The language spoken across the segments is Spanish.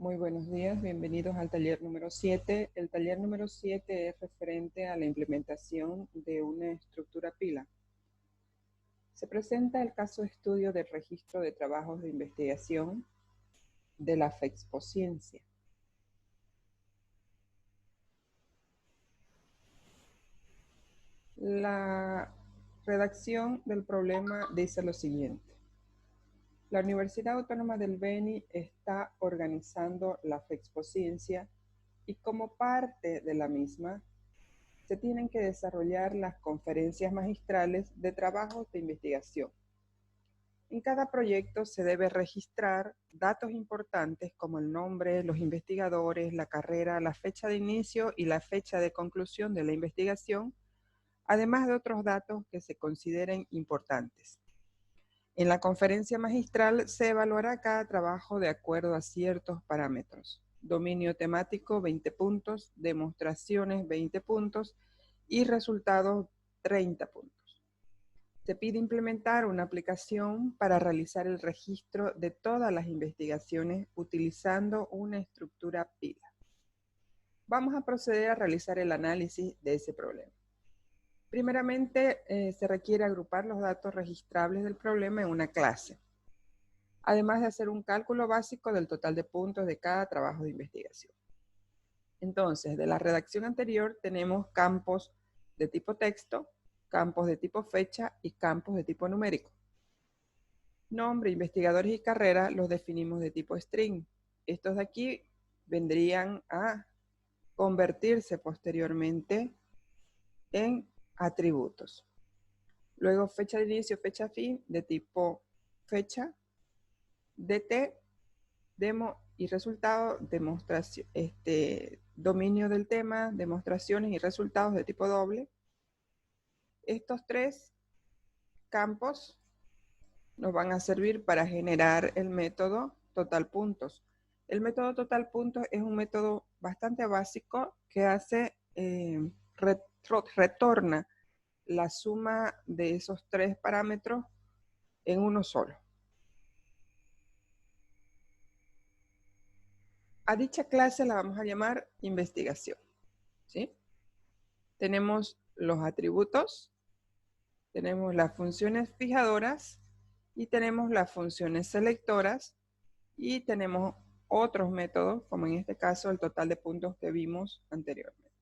Muy buenos días, bienvenidos al taller número 7. El taller número 7 es referente a la implementación de una estructura pila. Se presenta el caso de estudio del registro de trabajos de investigación de la FEXPO-Ciencia. La redacción del problema dice lo siguiente. La Universidad Autónoma del Beni está organizando la FEXPO-Ciencia y como parte de la misma, se tienen que desarrollar las conferencias magistrales de trabajos de investigación. En cada proyecto se debe registrar datos importantes como el nombre, los investigadores, la carrera, la fecha de inicio y la fecha de conclusión de la investigación, además de otros datos que se consideren importantes. En la conferencia magistral se evaluará cada trabajo de acuerdo a ciertos parámetros. Dominio temático 20 puntos, demostraciones 20 puntos y resultados 30 puntos. Se pide implementar una aplicación para realizar el registro de todas las investigaciones utilizando una estructura pila. Vamos a proceder a realizar el análisis de ese problema. Primeramente, se requiere agrupar los datos registrables del problema en una clase, además de hacer un cálculo básico del total de puntos de cada trabajo de investigación. Entonces, de la redacción anterior tenemos campos de tipo texto, campos de tipo fecha y campos de tipo numérico. Nombre, investigadores y carrera los definimos de tipo string. Estos de aquí vendrían a convertirse posteriormente en atributos. Luego fecha de inicio, fecha fin de tipo fecha, DT, demo y resultado, demostración, dominio del tema, demostraciones y resultados de tipo doble. Estos tres campos nos van a servir para generar el método total puntos. El método total puntos es un método bastante básico que hace, retorna la suma de esos tres parámetros en uno solo. A dicha clase la vamos a llamar investigación, ¿sí? Tenemos los atributos, tenemos las funciones fijadoras y tenemos las funciones selectoras y tenemos otros métodos, como en este caso el total de puntos que vimos anteriormente.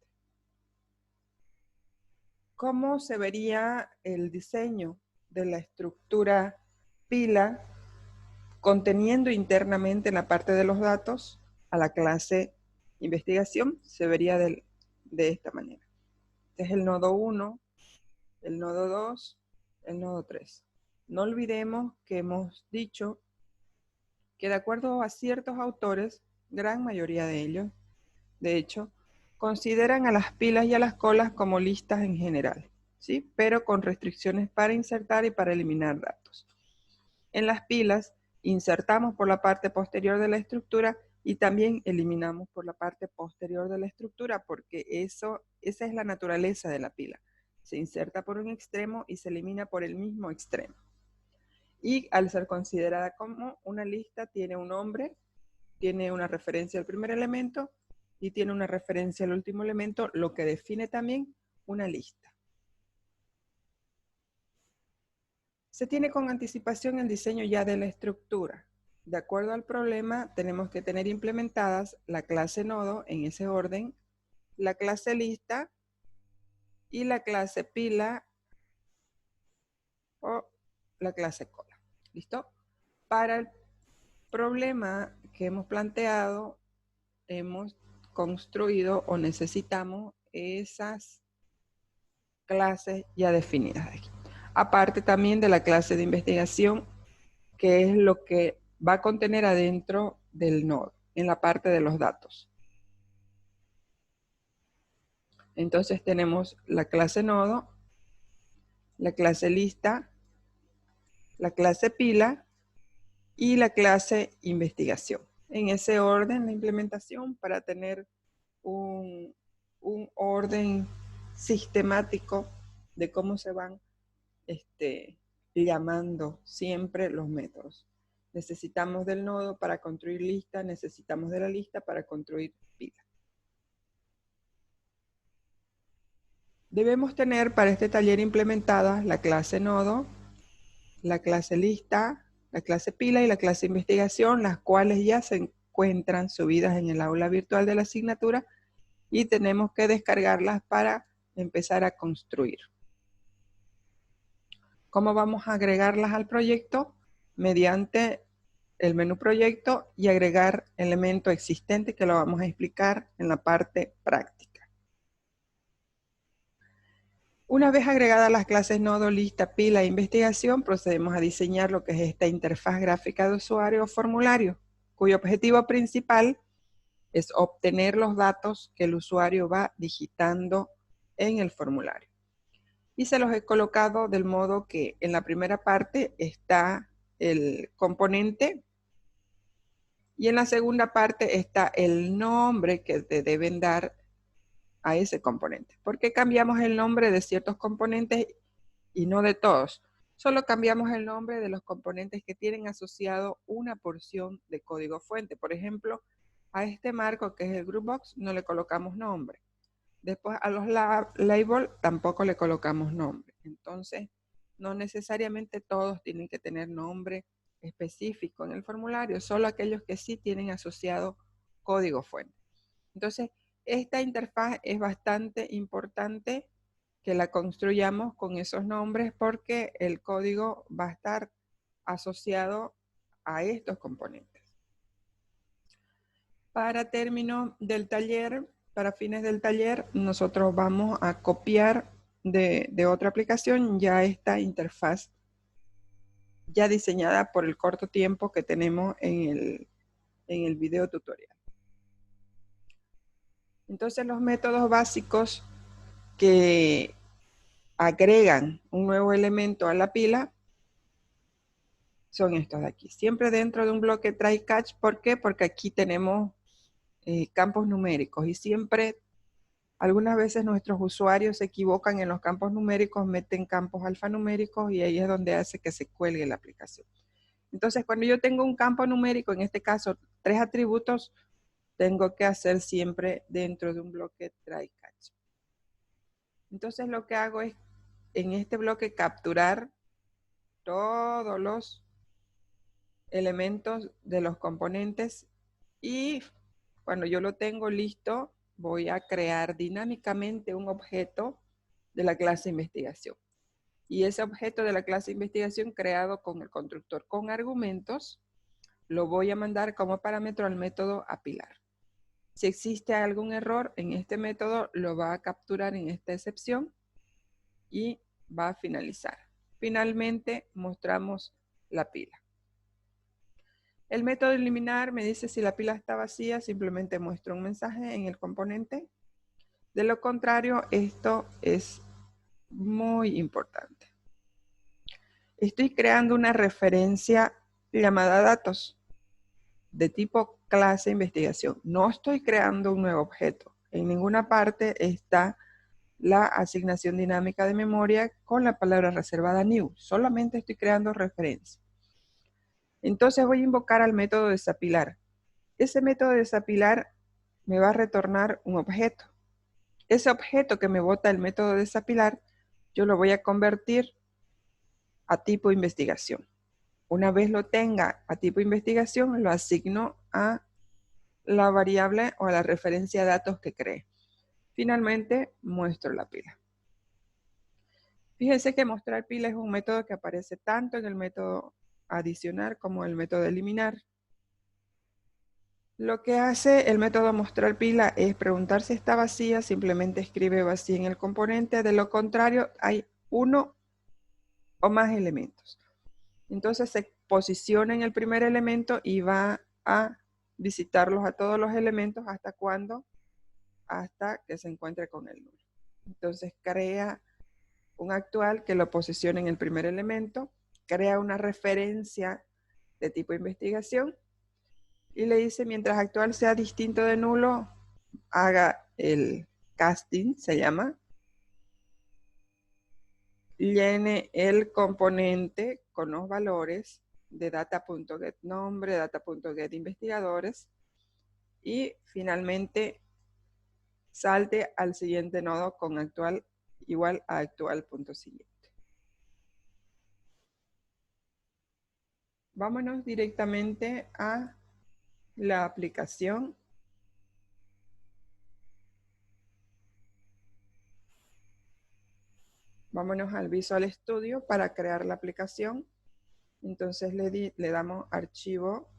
¿Cómo se vería el diseño de la estructura pila conteniendo internamente en la parte de los datos a la clase investigación? Se vería de esta manera. Este es el nodo 1, el nodo 2, el nodo 3. No olvidemos que hemos dicho que de acuerdo a ciertos autores, gran mayoría de ellos, de hecho, consideran a las pilas y a las colas como listas en general, ¿sí? Pero con restricciones para insertar y para eliminar datos. En las pilas, insertamos por la parte posterior de la estructura y también eliminamos por la parte posterior de la estructura, porque esa es la naturaleza de la pila. Se inserta por un extremo y se elimina por el mismo extremo. Y al ser considerada como una lista, tiene un nombre, tiene una referencia al primer elemento y tiene una referencia al último elemento, lo que define también una lista. Se tiene con anticipación el diseño ya de la estructura. De acuerdo al problema, tenemos que tener implementadas la clase nodo en ese orden, la clase lista y la clase pila o la clase cola. ¿Listo? Para el problema que hemos planteado, hemos construido o necesitamos esas clases ya definidas aquí. Aparte también de la clase de investigación, que es lo que va a contener adentro del nodo, en la parte de los datos. Entonces tenemos la clase nodo, la clase lista, la clase pila y la clase investigación. En ese orden la implementación para tener un orden sistemático de cómo se van llamando siempre los métodos. Necesitamos del nodo para construir lista, necesitamos de la lista para construir pila. Debemos tener para este taller implementadas la clase nodo, la clase lista, la clase pila y la clase investigación, las cuales ya se encuentran subidas en el aula virtual de la asignatura y tenemos que descargarlas para empezar a construir. ¿Cómo vamos a agregarlas al proyecto? Mediante el menú proyecto y agregar elemento existente, que lo vamos a explicar en la parte práctica. Una vez agregadas las clases nodo, lista, pila e investigación, procedemos a diseñar lo que es esta interfaz gráfica de usuario o formulario, cuyo objetivo principal es obtener los datos que el usuario va digitando en el formulario. Y se los he colocado del modo que en la primera parte está el componente y en la segunda parte está el nombre que te deben dar a ese componente. ¿Por qué cambiamos el nombre de ciertos componentes y no de todos? Solo cambiamos el nombre de los componentes que tienen asociado una porción de código fuente. Por ejemplo, a este marco que es el Groupbox no le colocamos nombre. Después a los labels tampoco le colocamos nombre. Entonces, no necesariamente todos tienen que tener nombre específico en el formulario, solo aquellos que sí tienen asociado código fuente. Entonces, esta interfaz es bastante importante que la construyamos con esos nombres porque el código va a estar asociado a estos componentes. Para término del taller, para fines del taller, nosotros vamos a copiar de otra aplicación ya esta interfaz ya diseñada por el corto tiempo que tenemos en el video tutorial. Entonces los métodos básicos que agregan un nuevo elemento a la pila son estos de aquí. Siempre dentro de un bloque try catch. ¿Por qué? Porque aquí tenemos campos numéricos y siempre, algunas veces nuestros usuarios se equivocan en los campos numéricos, meten campos alfanuméricos y ahí es donde hace que se cuelgue la aplicación. Entonces, cuando yo tengo un campo numérico, en este caso 3 atributos, tengo que hacer siempre dentro de un bloque try catch. Entonces, lo que hago es en este bloque capturar todos los elementos de los componentes y cuando yo lo tengo listo, voy a crear dinámicamente un objeto de la clase investigación. Y ese objeto de la clase investigación creado con el constructor con argumentos, lo voy a mandar como parámetro al método apilar. Si existe algún error en este método, lo va a capturar en esta excepción y va a finalizar. Finalmente, mostramos la pila. El método eliminar me dice si la pila está vacía, simplemente muestro un mensaje en el componente. De lo contrario, esto es muy importante. Estoy creando una referencia llamada datos de tipo clase investigación. No estoy creando un nuevo objeto. En ninguna parte está la asignación dinámica de memoria con la palabra reservada new. Solamente estoy creando referencia. Entonces voy a invocar al método desapilar. Ese método desapilar me va a retornar un objeto. Ese objeto que me bota el método desapilar, yo lo voy a convertir a tipo investigación. Una vez lo tenga a tipo investigación, lo asigno a la variable o a la referencia de datos que cree. Finalmente, muestro la pila. Fíjense que mostrar pila es un método que aparece tanto en el método adicionar como en el método eliminar. Lo que hace el método mostrar pila es preguntar si está vacía, simplemente escribe vacía en el componente, de lo contrario hay uno o más elementos. Entonces se posiciona en el primer elemento y va a visitarlos a todos los elementos hasta cuando, hasta que se encuentre con el nulo. Entonces crea un actual que lo posicione en el primer elemento, crea una referencia de tipo investigación y le dice mientras actual sea distinto de nulo, haga el casting, se llama, llene el componente con los valores de data.getNombre, data.getInvestigadores y finalmente salte al siguiente nodo con actual igual a actual.siguiente. Vámonos directamente a la aplicación. Vámonos al Visual Studio para crear la aplicación. Entonces le damos archivo,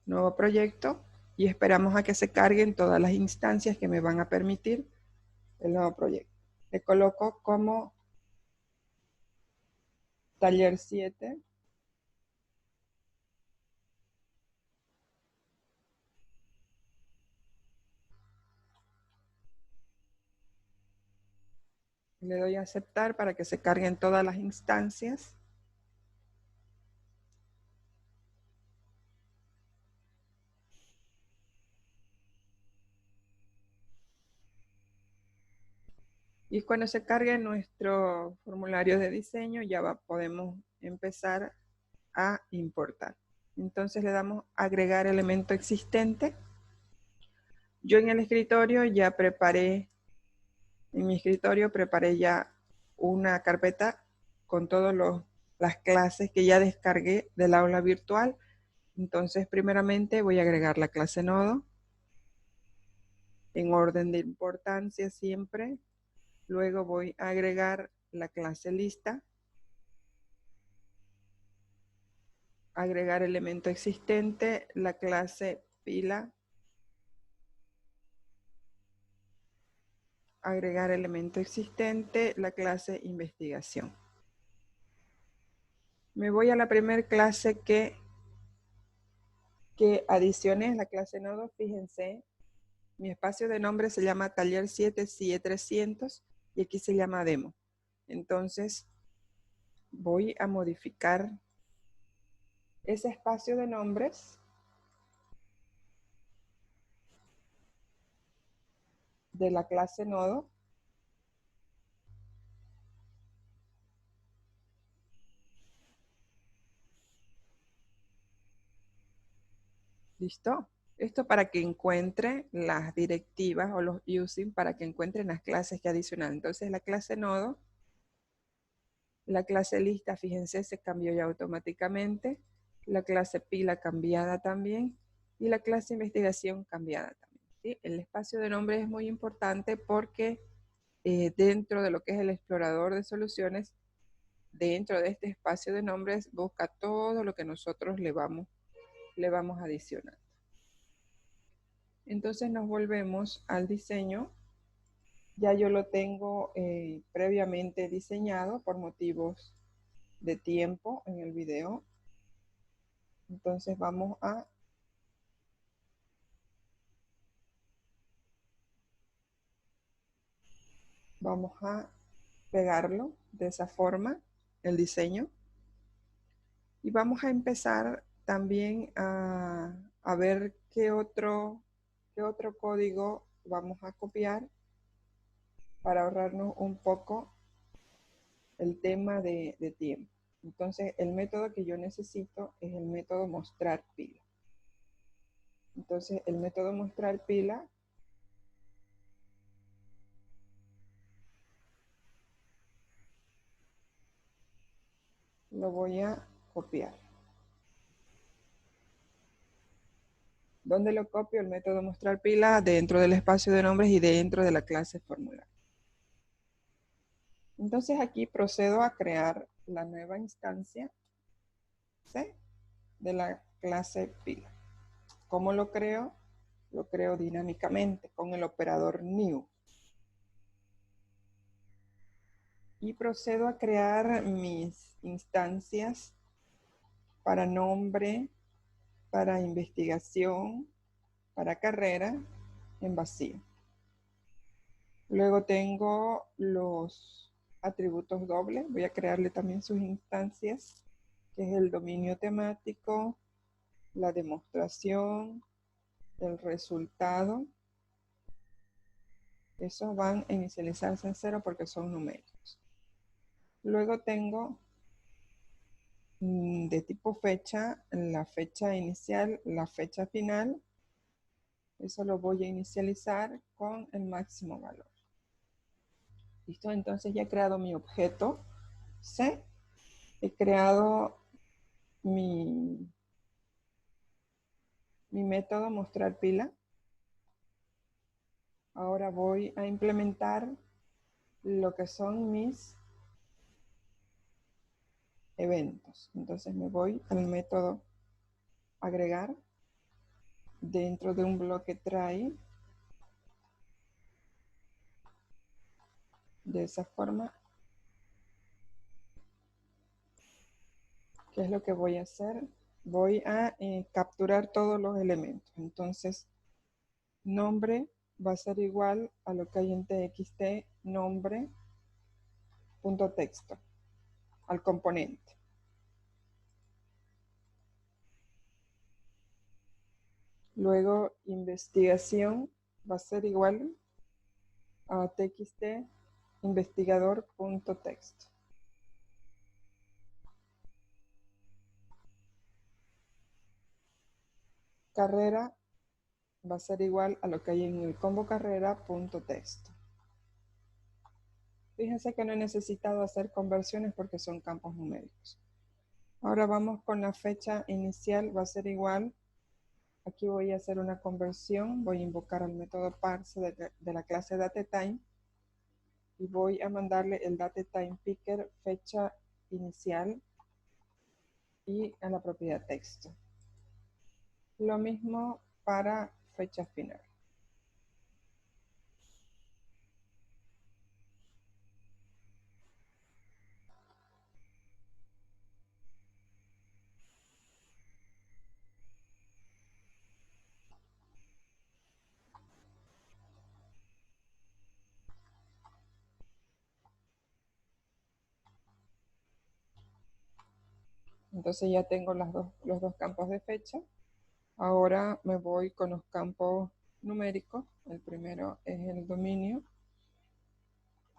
nuevo proyecto y esperamos a que se carguen todas las instancias que me van a permitir el nuevo proyecto. Le coloco como taller 7. Le doy a aceptar para que se carguen todas las instancias. Y cuando se cargue nuestro formulario de diseño, ya podemos empezar a importar. Entonces le damos agregar elemento existente. Yo en el escritorio ya preparé, en mi escritorio preparé ya una carpeta con todas las clases que ya descargué del aula virtual. Entonces primeramente voy a agregar la clase nodo en orden de importancia siempre. Luego voy a agregar la clase lista, agregar elemento existente, la clase pila, agregar elemento existente, la clase investigación. Me voy a la primera clase que adicioné, la clase nodo. Fíjense, mi espacio de nombre se llama taller 7 CIE 300 y aquí se llama demo. Entonces voy a modificar ese espacio de nombres de la clase nodo. ¿Listo? Esto para que encuentre las directivas o los using para que encuentren las clases que adicional. Entonces la clase nodo, la clase lista, fíjense, se cambió ya automáticamente. La clase pila cambiada también. Y la clase investigación cambiada también. ¿Sí? El espacio de nombre es muy importante porque dentro de lo que es el explorador de soluciones, dentro de este espacio de nombres, busca todo lo que nosotros le vamos a adicionar. Entonces nos volvemos al diseño. Ya yo lo tengo previamente diseñado por motivos de tiempo en el video. Entonces vamos a pegarlo de esa forma, el diseño. Y vamos a empezar también a ver qué otro código vamos a copiar para ahorrarnos un poco el tema de tiempo. Entonces el método que yo necesito es el método mostrar pila. Entonces el método mostrar pila lo voy a copiar. ¿Dónde lo copio? El método mostrar pila dentro del espacio de nombres y dentro de la clase formulario. Entonces aquí procedo a crear la nueva instancia, ¿sí?, de la clase pila. ¿Cómo lo creo? Lo creo dinámicamente con el operador new. Y procedo a crear mis instancias para nombre, para investigación, para carrera en vacío. Luego tengo los atributos dobles. Voy a crearle también sus instancias, que es el dominio temático, la demostración, el resultado. Esos van a inicializarse en 0 porque son numéricos. Luego tengo de tipo fecha, la fecha inicial, la fecha final. Eso lo voy a inicializar con el máximo valor. ¿Listo? Entonces ya he creado mi objeto C. He creado mi método mostrar pila. Ahora voy a implementar lo que son mis eventos. Entonces me voy al método agregar. Dentro de un bloque try. De esa forma. ¿Qué es lo que voy a hacer? Voy a capturar todos los elementos. Entonces, nombre va a ser igual a lo que hay en txt, nombre.texto, al componente. Luego, investigación va a ser igual a txt investigador.text. Carrera va a ser igual a lo que hay en el combo carrera.text. Fíjense que no he necesitado hacer conversiones porque son campos numéricos. Ahora vamos con la fecha inicial, va a ser igual. Aquí voy a hacer una conversión, voy a invocar al método parse de la clase datetime y voy a mandarle el datetime picker fecha inicial y a la propiedad texto. Lo mismo para fecha final. Entonces ya tengo los dos campos de fecha. Ahora me voy con los campos numéricos. El primero es el dominio.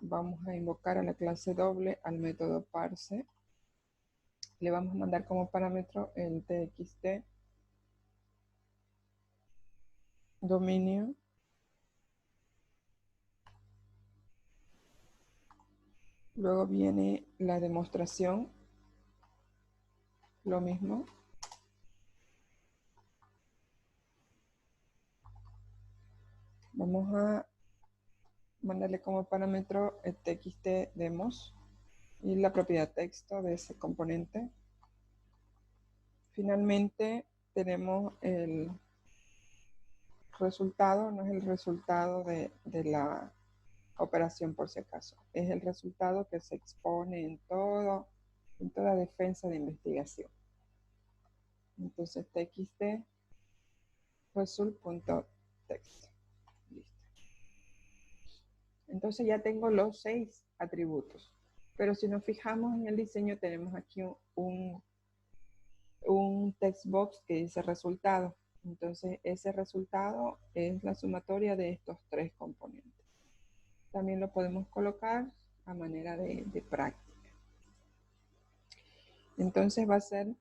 Vamos a invocar a la clase doble al método parse. Le vamos a mandar como parámetro el txt dominio. Luego viene la demostración. Lo mismo. Vamos a mandarle como parámetro el txt demos y la propiedad texto de ese componente. Finalmente tenemos el resultado, no es el resultado de la operación por si acaso, es el resultado que se expone en toda defensa de investigación. Entonces txt result.text. Listo. Entonces ya tengo los 6 atributos. Pero si nos fijamos en el diseño, tenemos aquí un text box que dice resultado. Entonces ese resultado es la sumatoria de estos 3 componentes. También lo podemos colocar a manera de práctica. Entonces va a ser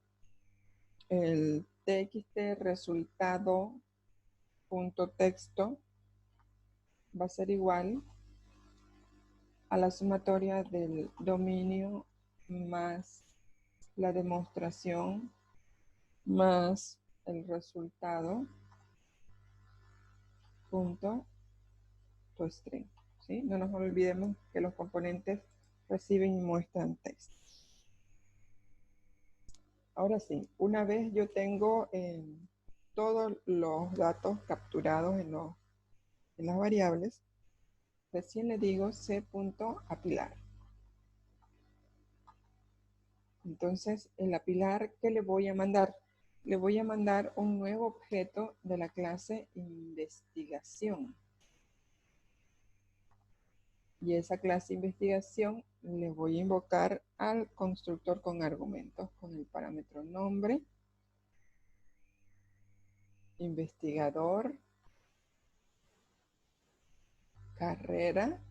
el txt resultado.texto va a ser igual a la sumatoria del dominio más la demostración más el resultado punto toString. ¿Sí? No nos olvidemos que los componentes reciben y muestran texto. Ahora sí, una vez yo tengo todos los datos capturados en las variables, recién le digo c.apilar. Entonces, el apilar, ¿qué le voy a mandar? Le voy a mandar un nuevo objeto de la clase investigación. Y esa clase investigación le voy a invocar al constructor con argumentos, con el parámetro nombre, investigador, carrera,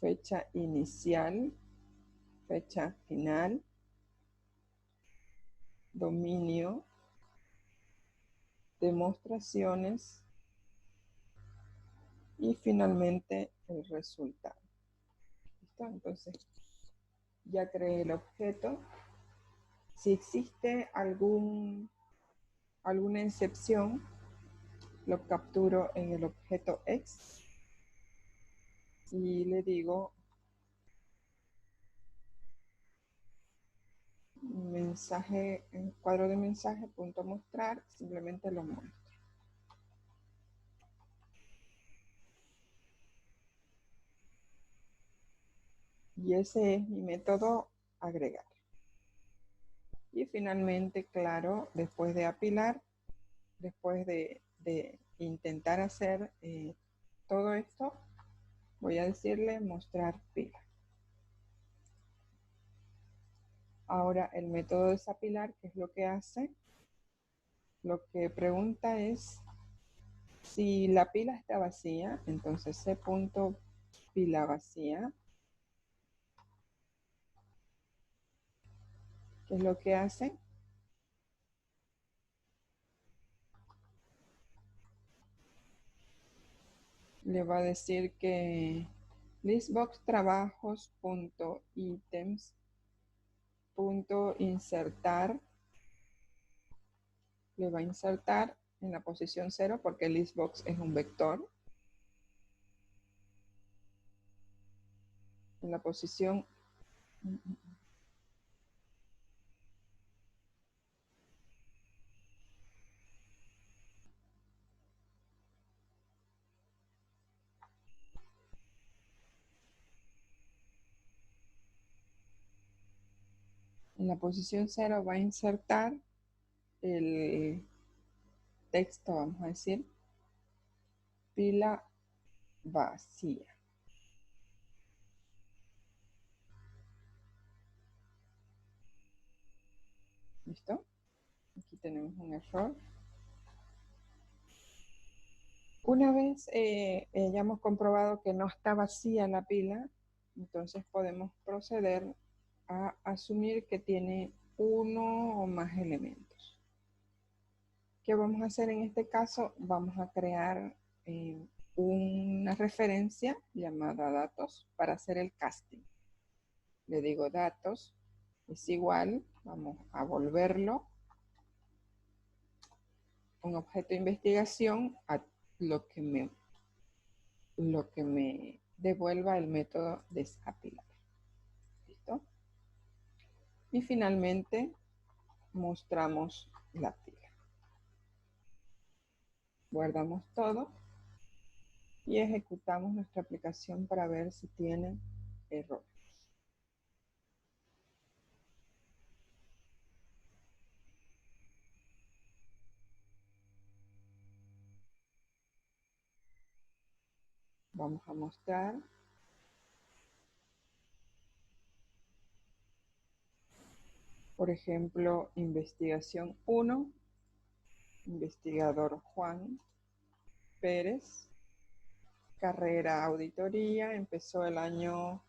fecha inicial fecha final, dominio, demostraciones y finalmente el resultado. ¿Listo? Entonces ya creé el objeto. Si existe alguna excepción, lo capturo en el objeto X y le digo mensaje, en cuadro de mensaje, punto mostrar, simplemente lo muestro. Y ese es mi método agregar. Y finalmente, claro, después de apilar, después de intentar hacer todo esto, voy a decirle mostrar pila. Ahora el método desapilar, ¿qué es lo que hace? Lo que pregunta es si la pila está vacía, entonces c.pila vacía. ¿Qué es lo que hace? Le va a decir que listbox trabajos.items.insertar le va a insertar en la posición 0 porque listbox es un vector. En la posición en la posición 0 va a insertar el texto, vamos a decir, pila vacía. ¿Listo? Aquí tenemos un error. Una vez hayamos comprobado que no está vacía la pila, entonces podemos proceder a asumir que tiene uno o más elementos. ¿Qué vamos a hacer en este caso? Vamos a crear una referencia llamada datos para hacer el casting. Le digo datos es igual, vamos a volverlo un objeto de investigación a lo que me devuelva el método desapilar. ¿Listo? Y finalmente mostramos la pila. Guardamos todo y ejecutamos nuestra aplicación para ver si tiene error. Vamos a mostrar. Por ejemplo, investigación 1, investigador Juan Pérez, carrera auditoría, empezó el año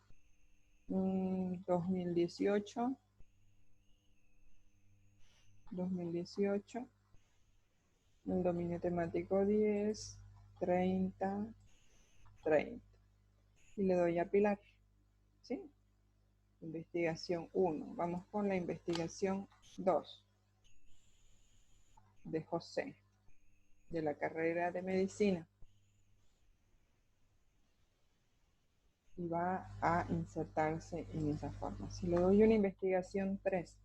2018, el dominio temático 10, 30, 30. Y le doy a apilar, ¿sí? Investigación 1. Vamos con la investigación 2 de José, de la carrera de medicina. Y va a insertarse en esa forma. Si le doy una investigación 3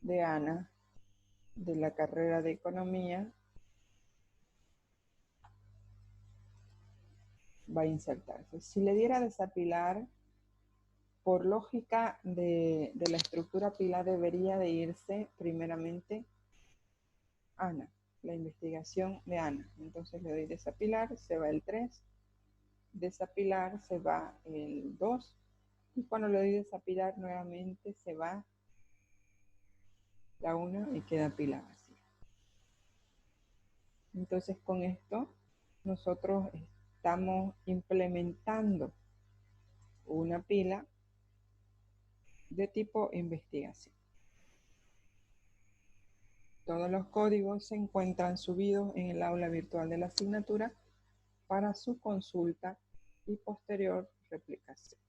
de Ana, de la carrera de economía, va a insertarse. Si le diera desapilar, por lógica de la estructura pila debería de irse primeramente Ana, la investigación de Ana. Entonces le doy desapilar, se va el 3, desapilar, se va el 2, y cuando le doy desapilar nuevamente se va la 1 y queda pila vacía. Entonces con esto nosotros estamos implementando una pila de tipo investigación. Todos los códigos se encuentran subidos en el aula virtual de la asignatura para su consulta y posterior replicación.